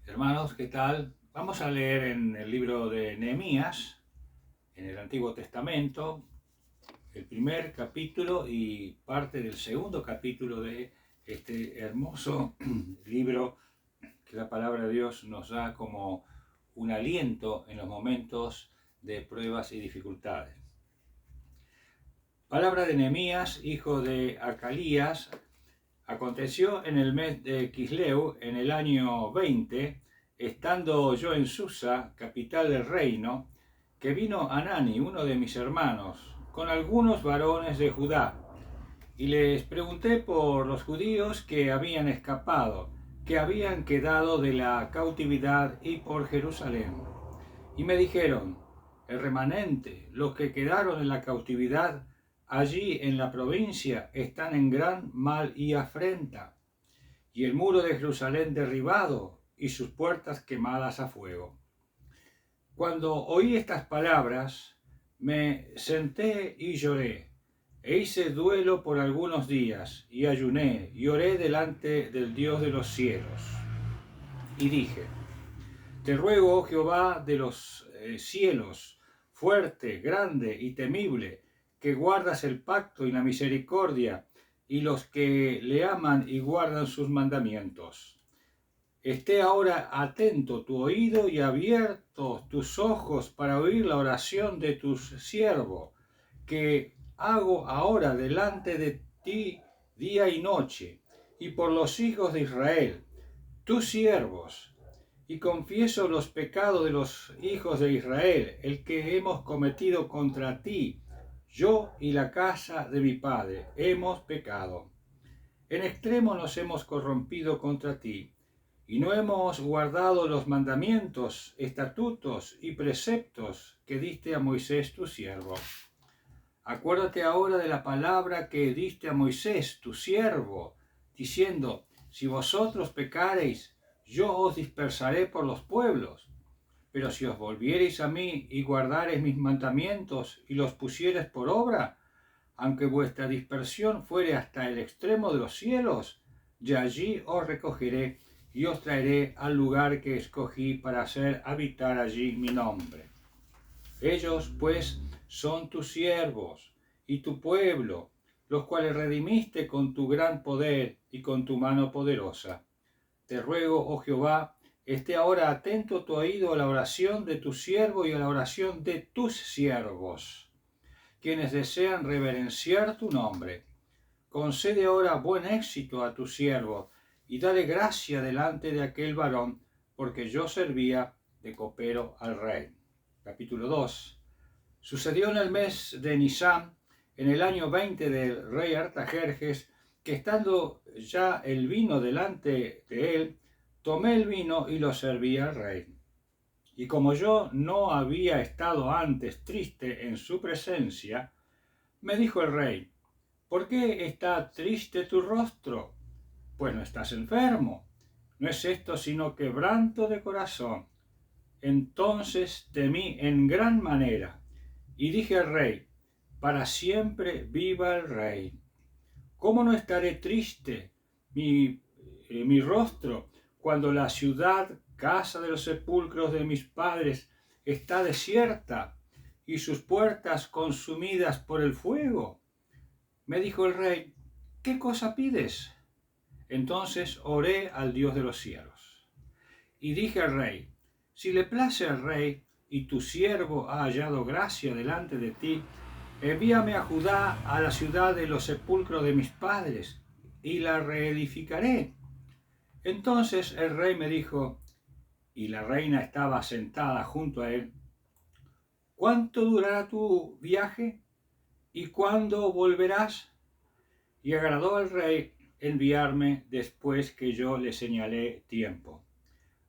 Hermanos, ¿qué tal? Vamos a leer en el libro de Nehemías, en el Antiguo Testamento, el primer capítulo y parte del segundo capítulo de este hermoso libro que la palabra de Dios nos da como un aliento en los momentos de pruebas y dificultades. Palabra de Nehemías, hijo de Acalías. Aconteció en el mes de Quisleu, en el año 20, estando yo en Susa, capital del reino, que vino Anani, uno de mis hermanos, con algunos varones de Judá, y les pregunté por los judíos que habían escapado, que habían quedado de la cautividad y por Jerusalén. Y me dijeron: el remanente, los que quedaron en la cautividad, allí en la provincia, están en gran mal y afrenta, y el muro de Jerusalén derribado y sus puertas quemadas a fuego. Cuando oí estas palabras, me senté y lloré, e hice duelo por algunos días, y ayuné, y oré delante del Dios de los cielos. Y dije: te ruego, oh Jehová de los cielos, fuerte, grande y temible, que guardas el pacto y la misericordia, y los que le aman y guardan sus mandamientos. Esté ahora atento tu oído y abiertos tus ojos para oír la oración de tu siervo, que hago ahora delante de ti día y noche, y por los hijos de Israel, tus siervos, y confieso los pecados de los hijos de Israel, el que hemos cometido contra ti. Yo y la casa de mi padre hemos pecado. En extremo nos hemos corrompido contra ti, y no hemos guardado los mandamientos, estatutos y preceptos que diste a Moisés tu siervo. Acuérdate ahora de la palabra que diste a Moisés tu siervo, diciendo: si vosotros pecareis, yo os dispersaré por los pueblos. Pero si os volviereis a mí y guardareis mis mandamientos y los pusiereis por obra, aunque vuestra dispersión fuere hasta el extremo de los cielos, de allí os recogeré y os traeré al lugar que escogí para hacer habitar allí mi nombre. Ellos, pues, son tus siervos y tu pueblo, los cuales redimiste con tu gran poder y con tu mano poderosa. Te ruego, oh Jehová, esté ahora atento tu oído a la oración de tu siervo y a la oración de tus siervos, quienes desean reverenciar tu nombre. Concede ahora buen éxito a tu siervo y dale gracia delante de aquel varón, porque yo servía de copero al rey. Capítulo 2. Sucedió en el mes de Nisán, en el año 20 del rey Artajerjes, que estando ya el vino delante de él, tomé el vino y lo serví al rey. Y como yo no había estado antes triste en su presencia, me dijo el rey: ¿por qué está triste tu rostro? Pues no estás enfermo. No es esto sino quebranto de corazón. Entonces temí en gran manera, y dije al rey: para siempre viva el rey. ¿Cómo no estaré triste mi rostro cuando la ciudad, casa de los sepulcros de mis padres, está desierta y sus puertas consumidas por el fuego? Me dijo el rey: ¿qué cosa pides? Entonces oré al Dios de los cielos. Y dije al rey: si le place al rey y tu siervo ha hallado gracia delante de ti, envíame a Judá, a la ciudad de los sepulcros de mis padres, y la reedificaré. Entonces el rey me dijo, y la reina estaba sentada junto a él: ¿cuánto durará tu viaje? ¿Y cuándo volverás? Y agradó al rey enviarme después que yo le señalé tiempo.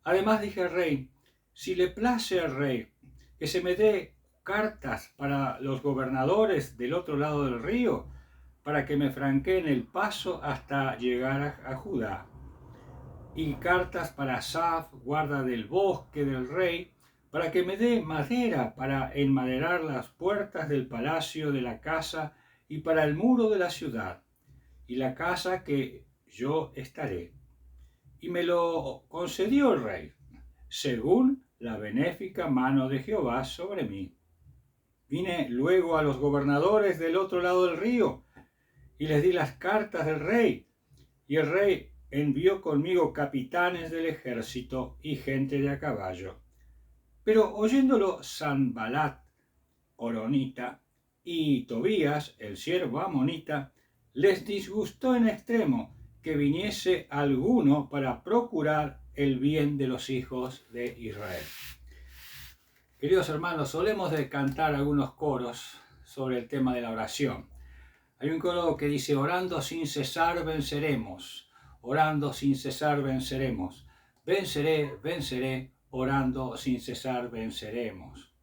Además dije al rey: si le place al rey que se me dé cartas para los gobernadores del otro lado del río, para que me franqueen el paso hasta llegar a Judá, y cartas para Asaf, guarda del bosque del rey, para que me dé madera para enmaderar las puertas del palacio de la casa y para el muro de la ciudad, y la casa que yo estaré. Y me lo concedió el rey. según la benéfica mano de Jehová sobre mí. Vine luego a los gobernadores del otro lado del río y les di las cartas del rey, y el rey envió conmigo capitanes del ejército y gente de a caballo. Pero oyéndolo Sanbalat, horonita, y Tobías, el siervo amonita, les disgustó en extremo que viniese alguno para procurar el bien de los hijos de Israel. Queridos hermanos, solemos de cantar algunos coros sobre el tema de la oración. Hay un coro que dice: orando sin cesar venceremos, orando sin cesar venceremos, venceré, venceré, orando sin cesar venceremos.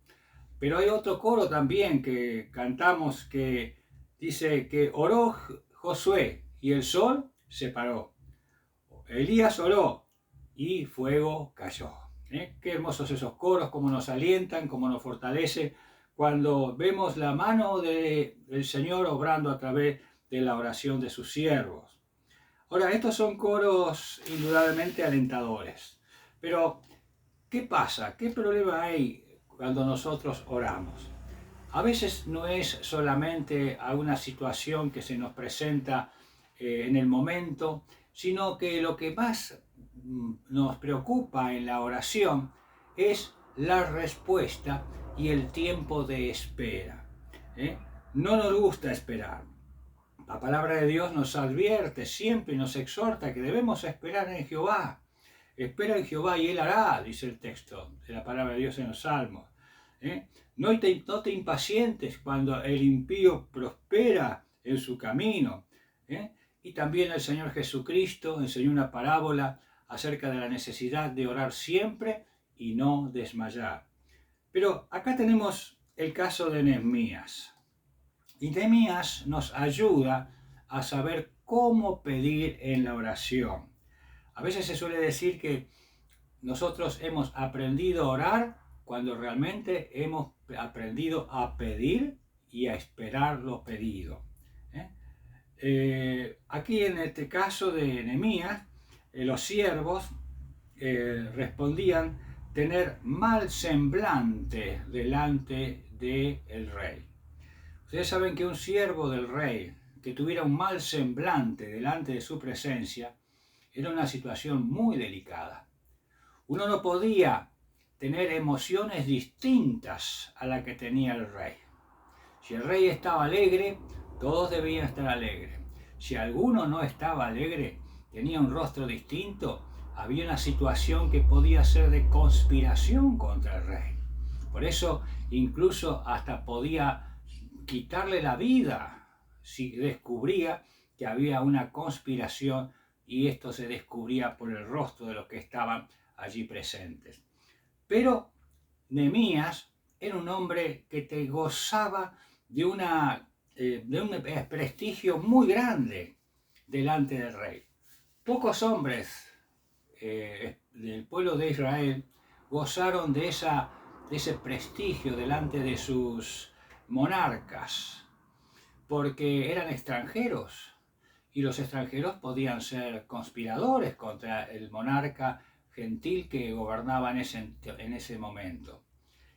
Pero hay otro coro también que cantamos que dice que oró Josué y el sol se paró. Elías oró y fuego cayó. Qué hermosos esos coros, cómo nos alientan, cómo nos fortalece cuando vemos la mano del Señor obrando a través de la oración de sus siervos. Ahora, estos son coros indudablemente alentadores. Pero, ¿qué pasa? ¿Qué problema hay cuando nosotros oramos? A veces no es solamente a una situación que se nos presenta en el momento, sino que lo que más nos preocupa en la oración es la respuesta y el tiempo de espera. No nos gusta esperar. La palabra de Dios nos advierte siempre y nos exhorta que debemos esperar en Jehová. Espera en Jehová y Él hará, dice el texto de la palabra de Dios en los Salmos. No te impacientes cuando el impío prospera en su camino. Y también el Señor Jesucristo enseñó una parábola acerca de la necesidad de orar siempre y no desmayar. Pero acá tenemos el caso de Nehemías. Y Nehemías nos ayuda a saber cómo pedir en la oración. A veces se suele decir que nosotros hemos aprendido a orar cuando realmente hemos aprendido a pedir y a esperar lo pedido. Aquí en este caso de Nehemías, los siervos respondían tener mal semblante delante del rey. Ustedes saben que un siervo del rey que tuviera un mal semblante delante de su presencia era una situación muy delicada. Uno no podía tener emociones distintas a la que tenía el rey. Si el rey estaba alegre, todos debían estar alegres. Si alguno no estaba alegre, tenía un rostro distinto, había una situación que podía ser de conspiración contra el rey. Por eso incluso hasta podía quitarle la vida si descubría que había una conspiración, y esto se descubría por el rostro de los que estaban allí presentes. Pero Nehemías era un hombre que te gozaba de un prestigio muy grande delante del rey. Pocos hombres del pueblo de Israel gozaron de ese prestigio delante de sus monarcas, porque eran extranjeros, y los extranjeros podían ser conspiradores contra el monarca gentil que gobernaba en ese momento.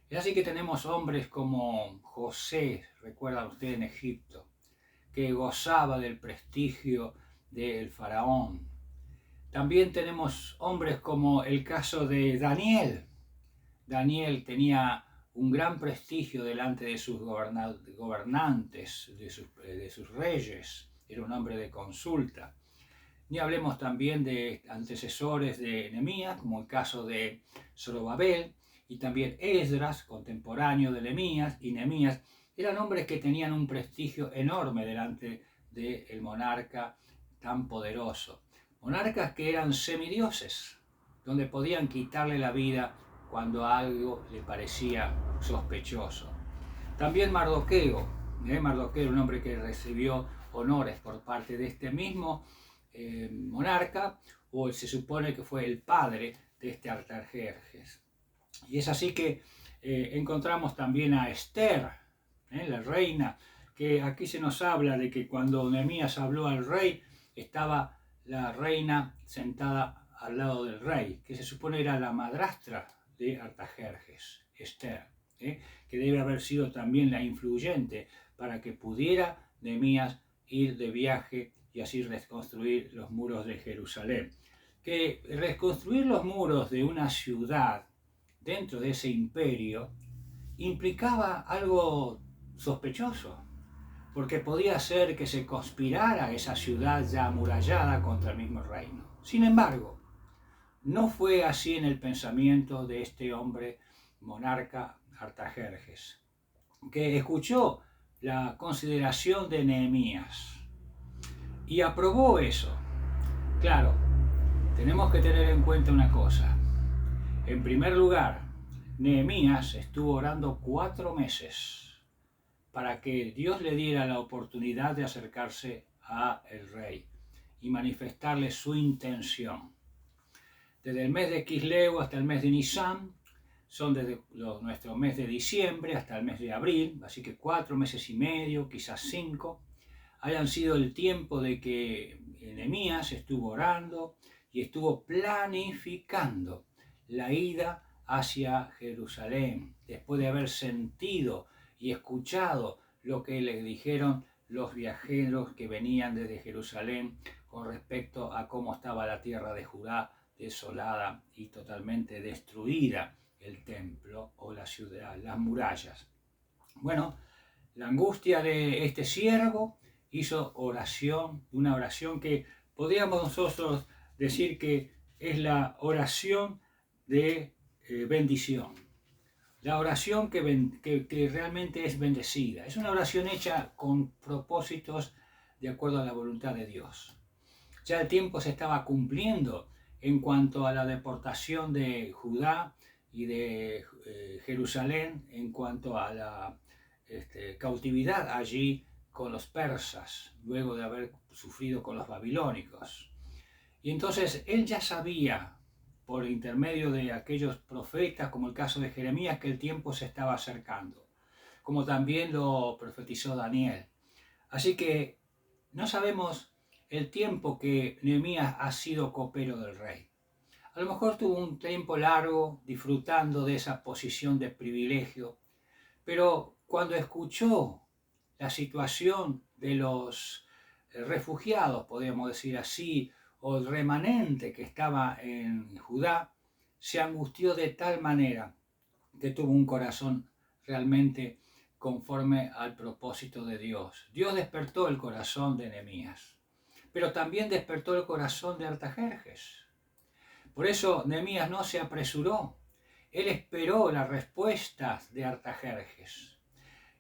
Es así que tenemos hombres como José, recuerdan ustedes, en Egipto, que gozaba del prestigio del faraón. También tenemos hombres como el caso de Daniel. Daniel tenía un gran prestigio delante de sus gobernantes, de sus reyes. Era un hombre de consulta. Ni hablemos también de antecesores de Nehemías, como el caso de Zorobabel, y también Esdras, contemporáneo de Nehemías y Nehemías. Eran hombres que tenían un prestigio enorme delante del monarca tan poderoso. Monarcas que eran semidioses, donde podían quitarle la vida cuando algo le parecía sospechoso. También Mardoqueo, un hombre que recibió honores por parte de este mismo monarca, o se supone que fue el padre de este Artajerjes. Y es así que encontramos también a Esther, la reina, que aquí se nos habla de que cuando Nehemías habló al rey, estaba la reina sentada al lado del rey, que se supone era la madrastra de Artajerjes, Esther, que debe haber sido también la influyente para que pudiera Nehemías ir de viaje y así reconstruir los muros de Jerusalén. Que reconstruir los muros de una ciudad dentro de ese imperio implicaba algo sospechoso, porque podía ser que se conspirara esa ciudad ya amurallada contra el mismo reino. Sin embargo, no fue así en el pensamiento de este hombre monarca Artajerjes, que escuchó la consideración de Nehemías y aprobó eso. Claro, tenemos que tener en cuenta una cosa. En primer lugar, Nehemías estuvo orando 4 meses para que Dios le diera la oportunidad de acercarse al rey y manifestarle su intención. Desde el mes de Kisleu hasta el mes de Nisan, son desde nuestro mes de diciembre hasta el mes de abril, así que 4 meses y medio, quizás 5, hayan sido el tiempo de que Nehemías estuvo orando y estuvo planificando la ida hacia Jerusalén, después de haber sentido y escuchado lo que le dijeron los viajeros que venían desde Jerusalén con respecto a cómo estaba la tierra de Judá desolada y totalmente destruida, el templo o la ciudad, las murallas. Bueno, la angustia de este siervo hizo oración, una oración que podríamos nosotros decir que es la oración de bendición. La oración que realmente es bendecida. Es una oración hecha con propósitos de acuerdo a la voluntad de Dios. Ya el tiempo se estaba cumpliendo en cuanto a la deportación de Judá y de Jerusalén, en cuanto a la cautividad allí con los persas, luego de haber sufrido con los babilónicos. Y entonces él ya sabía, por intermedio de aquellos profetas, como el caso de Jeremías, que el tiempo se estaba acercando, como también lo profetizó Daniel. Así que no sabemos el tiempo que Nehemías ha sido copero del rey. A lo mejor tuvo un tiempo largo disfrutando de esa posición de privilegio, pero cuando escuchó la situación de los refugiados, podríamos decir así, o el remanente que estaba en Judá, se angustió de tal manera que tuvo un corazón realmente conforme al propósito de Dios. Dios despertó el corazón de Nehemías, pero también despertó el corazón de Artajerjes. Por eso Nehemías no se apresuró. Él esperó las respuestas de Artajerjes.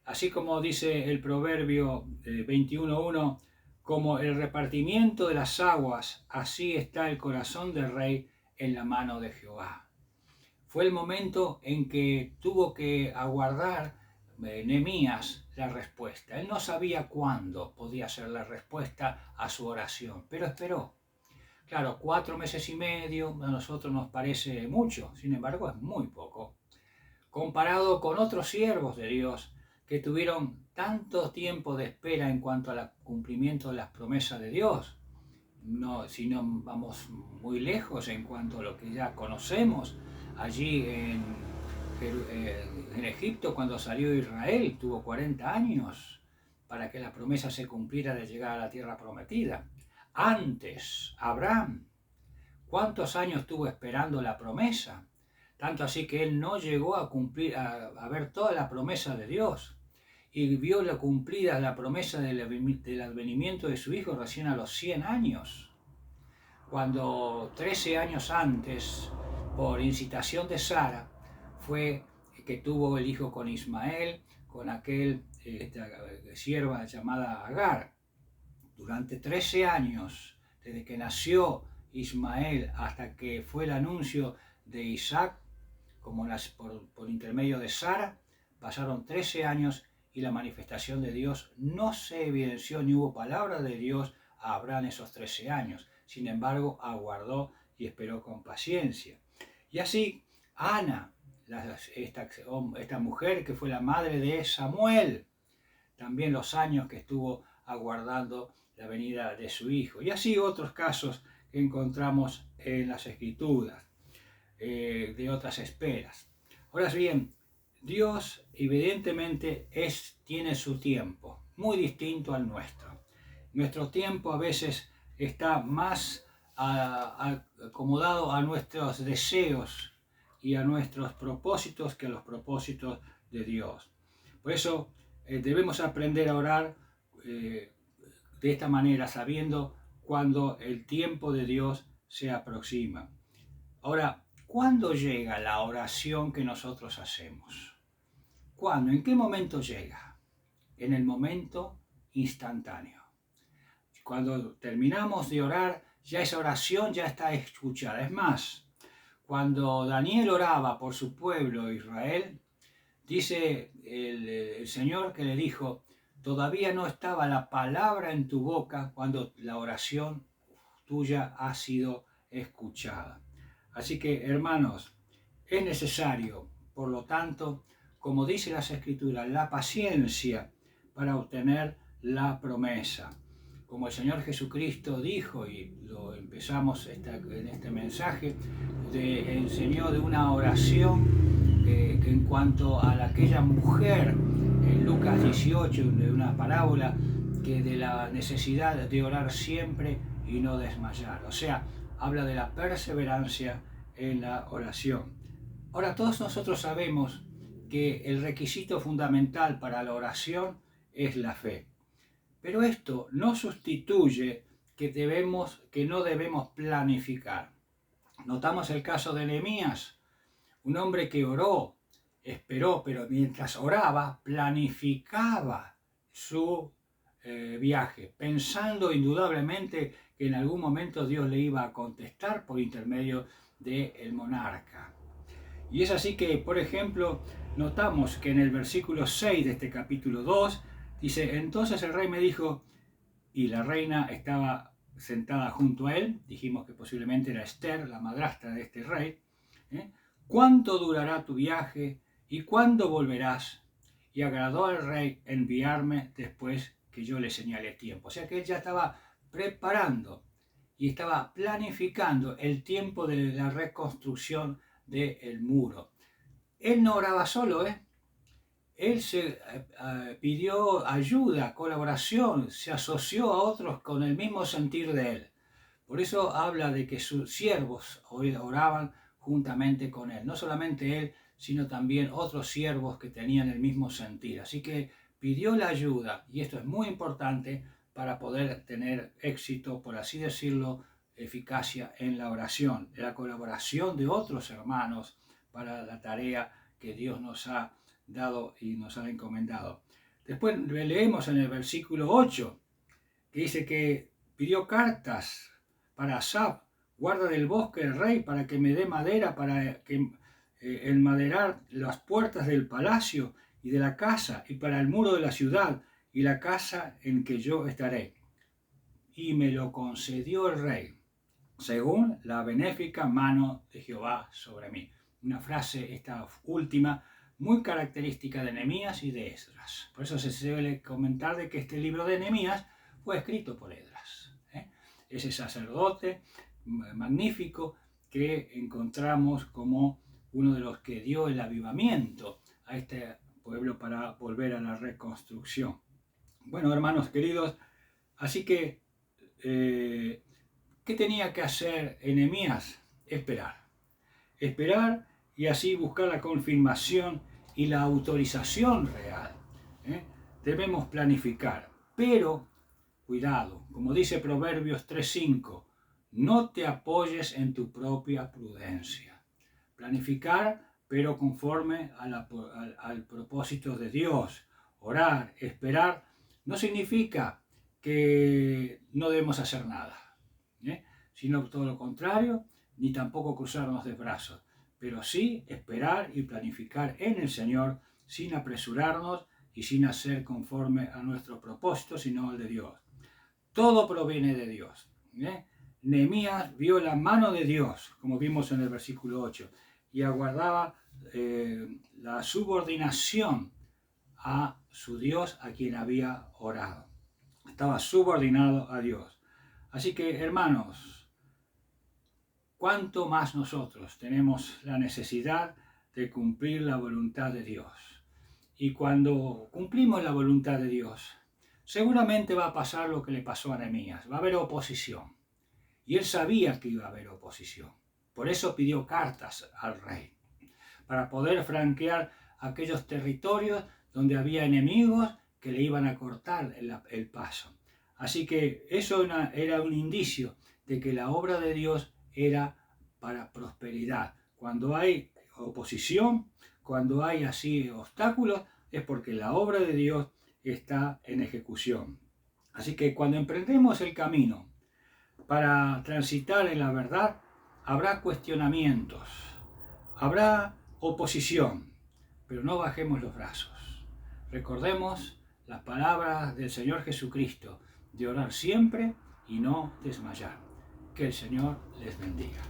Así como dice el Proverbio 21:1, como el repartimiento de las aguas, así está el corazón del rey en la mano de Jehová. Fue el momento en que tuvo que aguardar Nehemías la respuesta. Él no sabía cuándo podía ser la respuesta a su oración, pero esperó. Claro, 4 meses y medio a nosotros nos parece mucho, sin embargo es muy poco, comparado con otros siervos de Dios que tuvieron tanto tiempo de espera en cuanto al cumplimiento de las promesas de Dios. No, si no vamos muy lejos en cuanto a lo que ya conocemos, allí en Egipto, cuando salió Israel, tuvo 40 años para que la promesa se cumpliera de llegar a la tierra prometida. Antes, Abraham, ¿cuántos años estuvo esperando la promesa? Tanto así que él no llegó a cumplir, a ver toda la promesa de Dios. Y vio la cumplida la promesa del advenimiento de su hijo recién a los 100 años. Cuando 13 años antes, por incitación de Sara, fue que tuvo el hijo con Ismael, con aquel sierva llamada Agar. Durante 13 años, desde que nació Ismael hasta que fue el anuncio de Isaac, como por intermedio de Sara, pasaron 13 años y la manifestación de Dios no se evidenció ni hubo palabra de Dios a Abraham esos 13 años. Sin embargo, aguardó y esperó con paciencia. Y así, Ana, esta mujer que fue la madre de Samuel, también los años que estuvo aguardando la venida de su hijo. Y así otros casos que encontramos en las Escrituras, de otras esferas. Ahora bien, Dios evidentemente tiene su tiempo, muy distinto al nuestro. Nuestro tiempo a veces está más acomodado a nuestros deseos y a nuestros propósitos que a los propósitos de Dios. Por eso debemos aprender a orar de esta manera, sabiendo cuando el tiempo de Dios se aproxima. Ahora, ¿cuándo llega la oración que nosotros hacemos? ¿Cuándo? ¿En qué momento llega? En el momento instantáneo. Cuando terminamos de orar, ya esa oración ya está escuchada. Es más, cuando Daniel oraba por su pueblo Israel, dice el Señor que le dijo, todavía no estaba la palabra en tu boca cuando la oración tuya ha sido escuchada. Así que, hermanos, es necesario, por lo tanto, como dice las Escrituras, la paciencia para obtener la promesa. Como el Señor Jesucristo dijo, y lo empezamos en este mensaje, enseñó de una oración que en cuanto a aquella mujer, en Lucas 18, de una parábola, que de la necesidad de orar siempre y no desmayar. O sea, habla de la perseverancia en la oración. Ahora, todos nosotros sabemos que el requisito fundamental para la oración es la fe. Pero esto no sustituye que no debemos planificar. Notamos el caso de Nehemías, un hombre que oró, esperó, pero mientras oraba, planificaba su viaje, pensando indudablemente que en algún momento Dios le iba a contestar por intermedio del monarca. Y es así que, por ejemplo, notamos que en el versículo 6 de este capítulo 2, dice, entonces el rey me dijo, y la reina estaba sentada junto a él, dijimos que posiblemente era Esther, la madrastra de este rey, ¿cuánto durará tu viaje y cuándo volverás? Y agradó al rey enviarme después que yo le señalé tiempo. O sea que él ya estaba preparando y estaba planificando el tiempo de la reconstrucción del muro. Él no oraba solo, Él se pidió ayuda, colaboración, se asoció a otros con el mismo sentir de él. Por eso habla de que sus siervos oraban juntamente con él. No solamente él, sino también otros siervos que tenían el mismo sentir. Así que pidió la ayuda, y esto es muy importante para poder tener éxito, por así decirlo, eficacia en la oración, la colaboración de otros hermanos para la tarea que Dios nos ha dado y nos ha encomendado. Después leemos en el versículo 8, que dice que pidió cartas para Asaf, guarda del bosque del rey, para que me dé madera para que enmaderar las puertas del palacio y de la casa, y para el muro de la ciudad y la casa en que yo estaré. Y me lo concedió el rey, según la benéfica mano de Jehová sobre mí. Una frase, esta última, muy característica de Nehemías y de Esdras. Por eso se suele comentar de que este libro de Nehemías fue escrito por Esdras, ese sacerdote magnífico que encontramos como uno de los que dio el avivamiento a este pueblo para volver a la reconstrucción. Bueno, hermanos queridos, así que ¿qué tenía que hacer Nehemías? Esperar. Esperar y así buscar la confirmación y la autorización real. Debemos planificar, pero cuidado, como dice Proverbios 3:5, no te apoyes en tu propia prudencia. Planificar, pero conforme al propósito de Dios. Orar, esperar, no significa que no debemos hacer nada, sino todo lo contrario, ni tampoco cruzarnos de brazos, pero sí esperar y planificar en el Señor sin apresurarnos y sin hacer conforme a nuestro propósito, sino al de Dios. Todo proviene de Dios. Nehemías vio la mano de Dios, como vimos en el versículo 8, y aguardaba la subordinación a su Dios a quien había orado. Estaba subordinado a Dios. Así que, hermanos, cuánto más nosotros tenemos la necesidad de cumplir la voluntad de Dios. Y cuando cumplimos la voluntad de Dios, seguramente va a pasar lo que le pasó a Nehemías, va a haber oposición. Y él sabía que iba a haber oposición. Por eso pidió cartas al rey, para poder franquear aquellos territorios donde había enemigos que le iban a cortar el paso. Así que eso era un indicio de que la obra de Dios era para prosperidad. Cuando hay oposición, cuando hay así obstáculos, es porque la obra de Dios está en ejecución. Así que cuando emprendemos el camino para transitar en la verdad, habrá cuestionamientos, habrá oposición, pero no bajemos los brazos. Recordemos las palabras del Señor Jesucristo, de orar siempre y no desmayar. Que el Señor les bendiga.